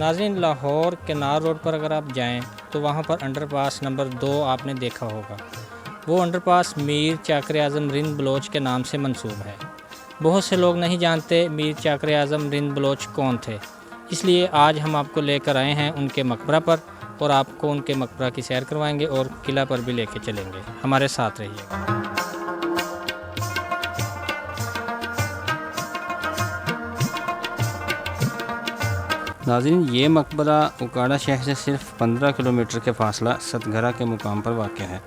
ناظرین، لاہور کنار روڈ پر اگر آپ جائیں تو وہاں پر انڈر پاس نمبر 2 آپ نے دیکھا ہوگا۔ وہ انڈر پاس میر چاکر اعظم رند بلوچ کے نام سے منسوب ہے۔ بہت سے لوگ نہیں جانتے میر چاکر اعظم رند بلوچ کون تھے، اس لیے آج ہم آپ کو لے کر آئے ہیں ان کے مقبرہ پر، اور آپ کو ان کے مقبرہ کی سیر کروائیں گے اور قلعہ پر بھی لے کے چلیں گے۔ ہمارے ساتھ رہیے گا۔ ناظرین، یہ مقبرہ اکاڑا شہر سے صرف 15 کلومیٹر کے فاصلہ ستگھرا کے مقام پر واقع ہے،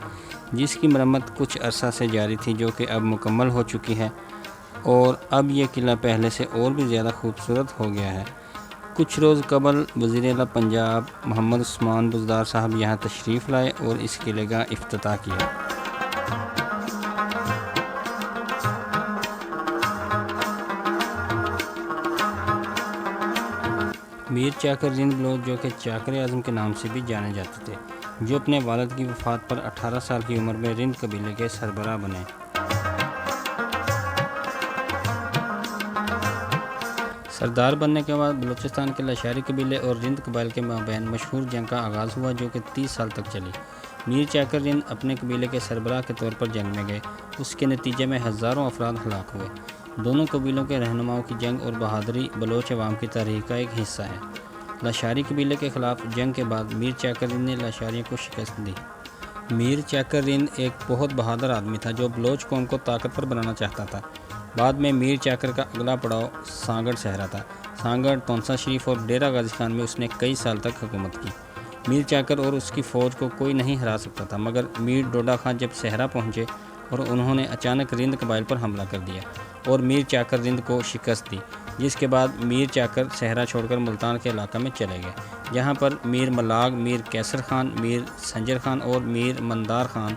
جس کی مرمت کچھ عرصہ سے جاری تھی جو کہ اب مکمل ہو چکی ہے، اور اب یہ قلعہ پہلے سے اور بھی زیادہ خوبصورت ہو گیا ہے۔ کچھ روز قبل وزیر اعلیٰ پنجاب محمد عثمان بزدار صاحب یہاں تشریف لائے اور اس قلعے کا افتتاح کیا۔ میر چاکر رند بلوچ، جو کہ چاکر اعظم کے نام سے بھی جانے جاتے تھے، جو اپنے والد کی وفات پر 18 سال کی عمر میں رند قبیلے کے سربراہ بنے۔ سردار بننے کے بعد بلوچستان کے لاشاری قبیلے اور رند قبائل کے مابین مشہور جنگ کا آغاز ہوا، جو کہ 30 سال تک چلی۔ میر چاکر رند اپنے قبیلے کے سربراہ کے طور پر جنگ میں گئے، اس کے نتیجے میں ہزاروں افراد ہلاک ہوئے۔ دونوں قبیلوں کے رہنماؤں کی جنگ اور بہادری بلوچ عوام کی تاریخ کا ایک حصہ ہے۔ لاشاری قبیلے کے خلاف جنگ کے بعد میر چاکر رند نے لاشاریوں کو شکست دی۔ میر چاکر رند ایک بہت بہادر آدمی تھا جو بلوچ قوم کو طاقتور بنانا چاہتا تھا۔ بعد میں میر چاکر کا اگلا پڑاؤ سانگڑ صحرا تھا۔ سانگڑ، تونسا شریف اور ڈیرہ غازی خان میں اس نے کئی سال تک حکومت کی۔ میر چاکر اور اس کی فوج کو کوئی نہیں ہرا سکتا تھا، مگر میر ڈوڈا خان جب صحرا پہنچے اور انہوں نے اچانک رند قبائل پر حملہ کر دیا اور میر چاکر رند کو شکست دی، جس کے بعد میر چاکر صحرا چھوڑ کر ملتان کے علاقہ میں چلے گئے، جہاں پر میر ملاگ، میر کیسر خان، میر سنجر خان اور میر مندار خان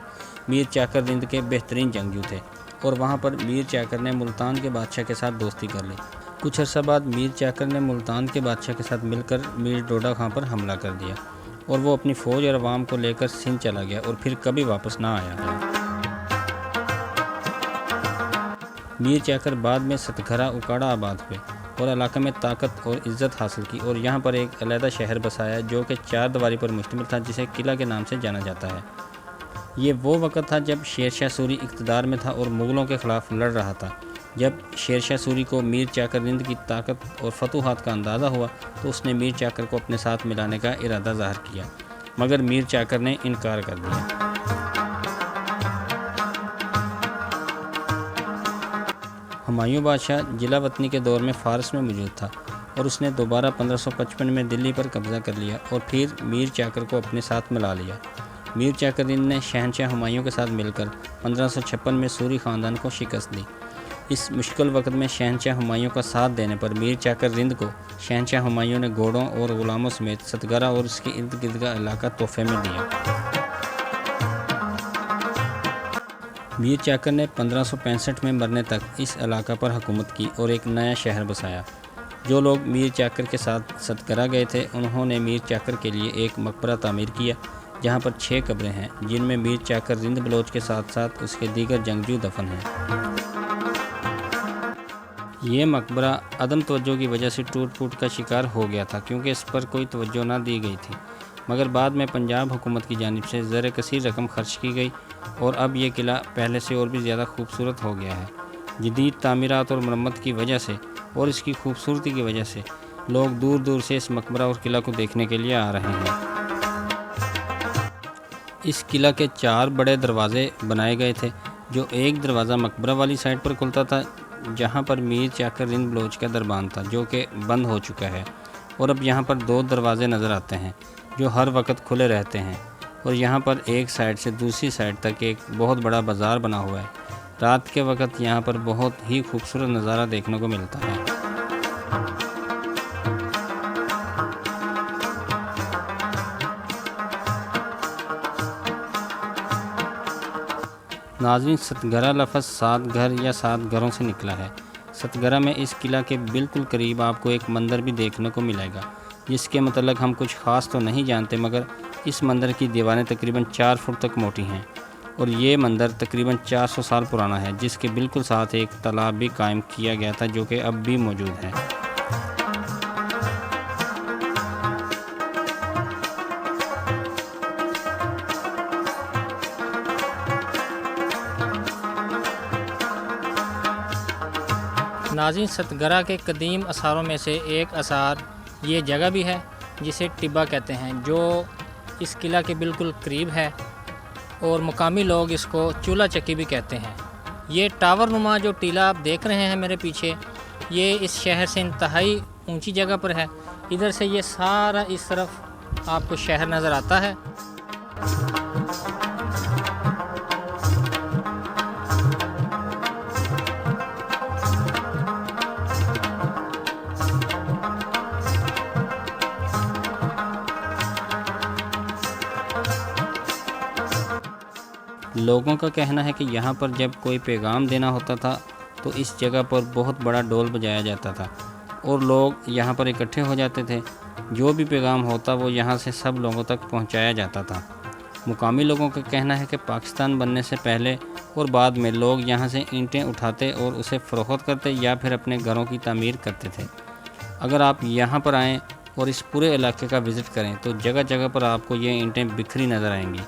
میر چاکر رند کے بہترین جنگجو تھے، اور وہاں پر میر چاکر نے ملتان کے بادشاہ کے ساتھ دوستی کر لی۔ کچھ عرصہ بعد میر چاکر نے ملتان کے بادشاہ کے ساتھ مل کر میر ڈوڈا خان پر حملہ کر دیا، اور وہ اپنی فوج اور عوام کو لے کر سندھ چلا گیا اور پھر کبھی واپس نہ آیا۔ میر چاکر بعد میں ستگھرا اکاڑا آباد ہوئے اور علاقے میں طاقت اور عزت حاصل کی، اور یہاں پر ایک علیحدہ شہر بسایا جو کہ 4 دیواری پر مشتمل تھا، جسے قلعہ کے نام سے جانا جاتا ہے۔ یہ وہ وقت تھا جب شیر شاہ سوری اقتدار میں تھا اور مغلوں کے خلاف لڑ رہا تھا۔ جب شیر شاہ سوری کو میر چاکر رند کی طاقت اور فتوحات کا اندازہ ہوا تو اس نے میر چاکر کو اپنے ساتھ ملانے کا ارادہ ظاہر کیا، مگر میر چاکر نے انکار کر دیا۔ ہمایوں بادشاہ جلا وطنی کے دور میں فارس میں موجود تھا، اور اس نے دوبارہ 1555 میں دلی پر قبضہ کر لیا اور پھر میر چاکر کو اپنے ساتھ ملا لیا۔ میر چاکر رند نے شہنشاہ ہمایوں کے ساتھ مل کر 1556 میں سوری خاندان کو شکست دی۔ اس مشکل وقت میں شہنشاہ ہمایوں کا ساتھ دینے پر میر چاکر رند کو شہنشاہ ہمایوں نے گھوڑوں اور غلاموں سمیت ستگھرا اور اس کے ارد گرد کا علاقہ تحفے میں دیا۔ میر چاکر نے 1565 میں مرنے تک اس علاقہ پر حکومت کی اور ایک نیا شہر بسایا۔ جو لوگ میر چاکر کے ساتھ ستگھرا گئے تھے انہوں نے میر چاکر کے لیے ایک مقبرہ تعمیر کیا، جہاں پر 6 قبریں ہیں جن میں میر چاکر رند بلوچ کے ساتھ ساتھ اس کے دیگر جنگجو دفن ہیں۔ یہ مقبرہ عدم توجہ کی وجہ سے ٹوٹ پھوٹ کا شکار ہو گیا تھا، کیونکہ اس پر کوئی توجہ نہ دی گئی تھی، مگر بعد میں پنجاب حکومت کی جانب سے زر کثیر رقم خرچ کی گئی اور اب یہ قلعہ پہلے سے اور بھی زیادہ خوبصورت ہو گیا ہے۔ جدید تعمیرات اور مرمت کی وجہ سے اور اس کی خوبصورتی کی وجہ سے لوگ دور دور سے اس مقبرہ اور قلعہ کو دیکھنے کے لیے آ رہے ہیں۔ اس قلعہ کے 4 بڑے دروازے بنائے گئے تھے، جو ایک دروازہ مقبرہ والی سائڈ پر کھلتا تھا جہاں پر میر چاکر رند بلوچ کا دربان تھا، جو کہ بند ہو چکا ہے، اور اب یہاں پر 2 دروازے نظر آتے ہیں جو ہر وقت کھلے رہتے ہیں، اور یہاں پر ایک سائڈ سے دوسری سائڈ تک ایک بہت بڑا بازار بنا ہوا ہے۔ رات کے وقت یہاں پر بہت ہی خوبصورت نظارہ دیکھنے کو ملتا ہے۔ ناظرین، ستگھرا لفظ 7 گھر یا 7 گھروں سے نکلا ہے۔ ستگھرا میں اس قلعہ کے بالکل قریب آپ کو ایک مندر بھی دیکھنے کو ملے گا، جس کے متعلق ہم کچھ خاص تو نہیں جانتے، مگر اس مندر کی دیواریں تقریباً 4 فٹ تک موٹی ہیں، اور یہ مندر تقریباً 400 سال پرانا ہے، جس کے بالکل ساتھ ایک تالاب بھی قائم کیا گیا تھا جو کہ اب بھی موجود ہے۔ ناظرین، ستگرہ کے قدیم آثاروں میں سے ایک آثار یہ جگہ بھی ہے جسے ٹبہ کہتے ہیں، جو اس قلعہ کے بالکل قریب ہے، اور مقامی لوگ اس کو چولہا چکی بھی کہتے ہیں۔ یہ ٹاور نما جو ٹیلہ آپ دیکھ رہے ہیں میرے پیچھے، یہ اس شہر سے انتہائی اونچی جگہ پر ہے۔ ادھر سے یہ سارا اس طرف آپ کو شہر نظر آتا ہے۔ لوگوں کا کہنا ہے کہ یہاں پر جب کوئی پیغام دینا ہوتا تھا تو اس جگہ پر بہت بڑا ڈول بجایا جاتا تھا اور لوگ یہاں پر اکٹھے ہو جاتے تھے۔ جو بھی پیغام ہوتا وہ یہاں سے سب لوگوں تک پہنچایا جاتا تھا۔ مقامی لوگوں کا کہنا ہے کہ پاکستان بننے سے پہلے اور بعد میں لوگ یہاں سے اینٹیں اٹھاتے اور اسے فروخت کرتے یا پھر اپنے گھروں کی تعمیر کرتے تھے۔ اگر آپ یہاں پر آئیں اور اس پورے علاقے کا وزٹ کریں تو جگہ جگہ پر آپ کو یہ اینٹیں بکھری نظر آئیں گی۔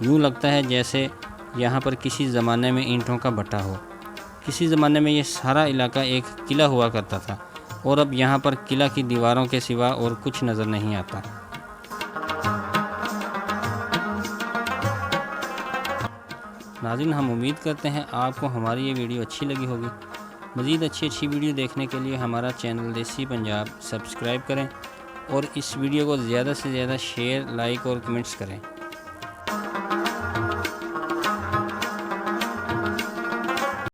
یوں لگتا ہے جیسے یہاں پر کسی زمانے میں اینٹوں کا بھٹا ہو۔ کسی زمانے میں یہ سارا علاقہ ایک قلعہ ہوا کرتا تھا اور اب یہاں پر قلعہ کی دیواروں کے سوا اور کچھ نظر نہیں آتا۔ ناظرین، ہم امید کرتے ہیں آپ کو ہماری یہ ویڈیو اچھی لگی ہوگی۔ مزید اچھی ویڈیو دیکھنے کے لیے ہمارا چینل دیسی پنجاب سبسکرائب کریں اور اس ویڈیو کو زیادہ سے زیادہ شیئر، لائک اور کمنٹس کریں۔